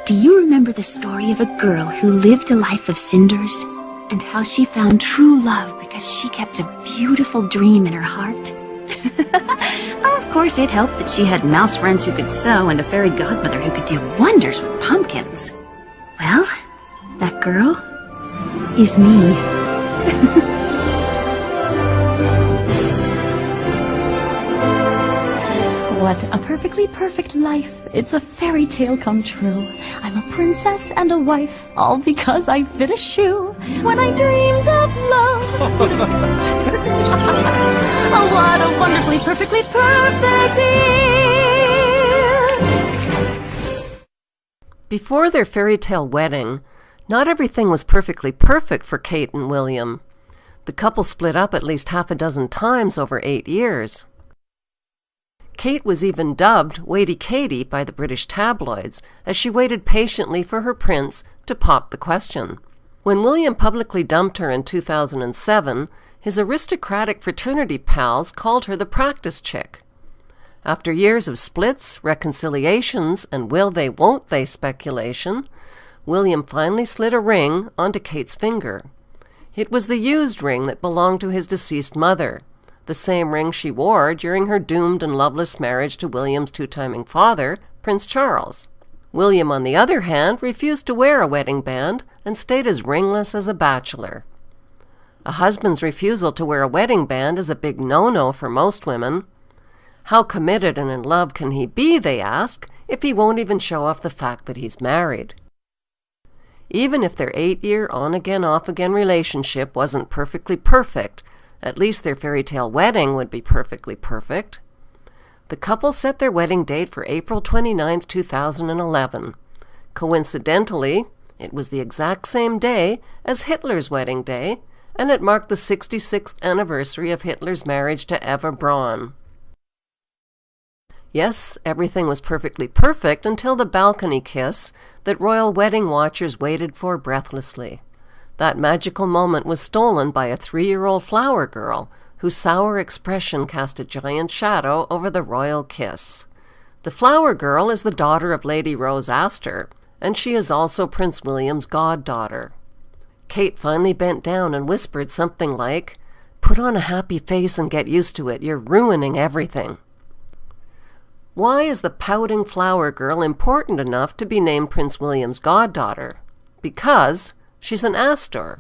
Do you remember the story of a girl who lived a life of cinders, and how she found true love because she kept a beautiful dream in her heart? Of course, it helped that she had mouse friends who could sew and a fairy godmother who could do wonders with pumpkins. Well, that girl is me. What a perfectly perfect life. It's a fairy tale come true. I'm a princess and a wife, all because I fit a shoe when I dreamed of love. Oh, what a wonderfully perfectly perfect year. Before their fairy tale wedding, not everything was perfectly perfect for Kate and William. The couple split up at least half a dozen times over 8 years. Kate was even dubbed Waity Katie by the British tabloids as she waited patiently for her prince to pop the question. When William publicly dumped her in 2007, his aristocratic fraternity pals called her the practice chick. After years of splits, reconciliations, and will they won't they speculation, William finally slid a ring onto Kate's finger. It was the used ring that belonged to his deceased mother, the same ring she wore during her doomed and loveless marriage to William's two-timing father, Prince Charles. William, on the other hand, refused to wear a wedding band and stayed as ringless as a bachelor. A husband's refusal to wear a wedding band is a big no-no for most women. How committed and in love can he be, they ask, if he won't even show off the fact that he's married? Even if their 8-year on-again, off-again relationship wasn't perfectly perfect, at least their fairy tale wedding would be perfectly perfect. The couple set their wedding date for April 29, 2011. Coincidentally, it was the exact same day as Hitler's wedding day, and it marked the 66th anniversary of Hitler's marriage to Eva Braun. Yes, everything was perfectly perfect until the balcony kiss that royal wedding watchers waited for breathlessly. That magical moment was stolen by a 3-year-old flower girl, whose sour expression cast a giant shadow over the royal kiss. The flower girl is the daughter of Lady Rose Astor, and she is also Prince William's goddaughter. Kate finally bent down and whispered something like, "Put on a happy face and get used to it. You're ruining everything." Why is the pouting flower girl important enough to be named Prince William's goddaughter? Because she's an Astor.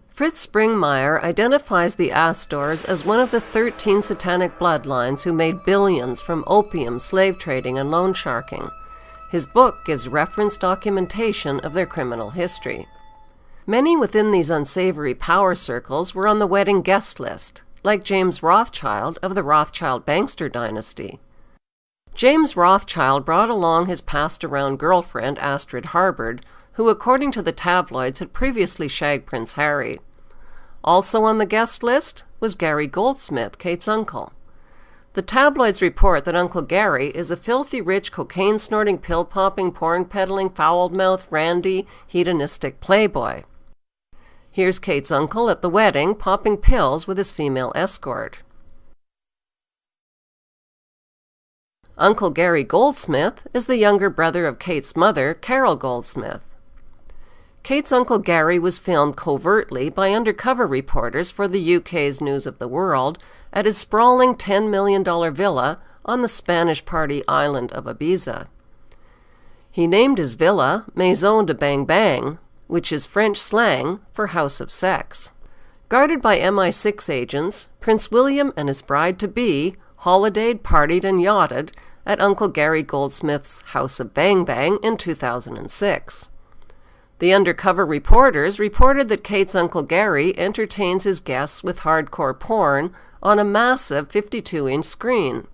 Fritz Springmeier identifies the Astors as one of the 13 satanic bloodlines who made billions from opium, slave trading, and loan sharking. His book gives reference documentation of their criminal history. Many within these unsavory power circles were on the wedding guest list, like James Rothschild of the Rothschild-Bankster dynasty. James Rothschild brought along his passed-around girlfriend, Astrid Harbord, who, according to the tabloids, had previously shagged Prince Harry. Also on the guest list was Gary Goldsmith, Kate's uncle. The tabloids report that Uncle Gary is a filthy rich, cocaine-snorting, pill-popping, porn-peddling, foul-mouthed, randy, hedonistic playboy. Here's Kate's uncle at the wedding, popping pills with his female escort. Uncle Gary Goldsmith is the younger brother of Kate's mother, Carol Goldsmith. Kate's Uncle Gary was filmed covertly by undercover reporters for the UK's News of the World at his sprawling $10 million villa on the Spanish party island of Ibiza. He named his villa Maison de Bang Bang, which is French slang for House of Sex. Guarded by MI6 agents, Prince William and his bride-to-be holidayed, partied, and yachted at Uncle Gary Goldsmith's House of Bang Bang in 2006. The undercover reporters reported that Kate's Uncle Gary entertains his guests with hardcore porn on a massive 52-inch screen.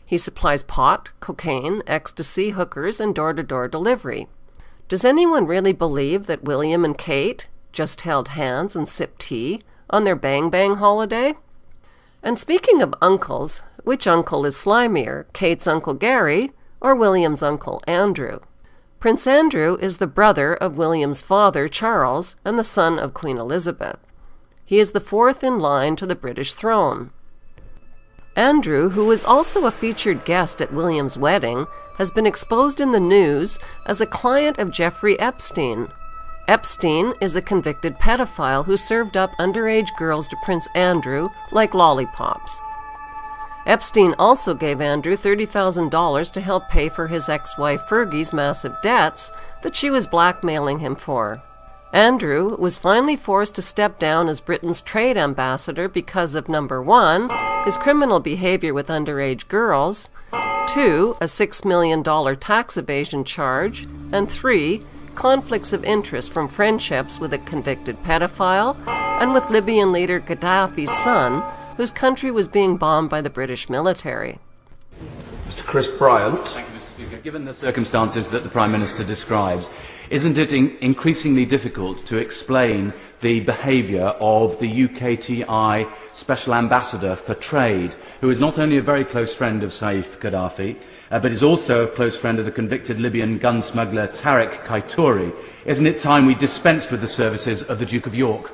He supplies pot, cocaine, ecstasy, hookers, and door-to-door delivery. Does anyone really believe that William and Kate just held hands and sipped tea on their Bang Bang holiday? And speaking of uncles, which uncle is slimier, Kate's Uncle Gary or William's Uncle Andrew? Prince Andrew is the brother of William's father, Charles, and the son of Queen Elizabeth. He is the fourth in line to the British throne. Andrew, who was also a featured guest at William's wedding, has been exposed in the news as a client of Jeffrey Epstein. Epstein is a convicted pedophile who served up underage girls to Prince Andrew like lollipops. Epstein also gave Andrew $30,000 to help pay for his ex-wife Fergie's massive debts that she was blackmailing him for. Andrew was finally forced to step down as Britain's trade ambassador because of number 1, his criminal behavior with underage girls, 2, a $6 million tax evasion charge, and 3, conflicts of interest from friendships with a convicted pedophile and with Libyan leader Gaddafi's son, whose country was being bombed by the British military. Mr. Chris Bryant. Thank you, Mr. Speaker. Given the circumstances that the Prime Minister describes, isn't it increasingly difficult to explain the behaviour of the UKTI Special Ambassador for Trade, who is not only a very close friend of Saif Gaddafi, but is also a close friend of the convicted Libyan gun smuggler Tariq Kaitouri? Isn't it time we dispensed with the services of the Duke of York?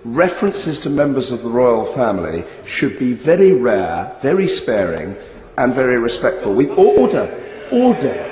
References to members of the royal family should be very rare, very sparing, and very respectful. Order!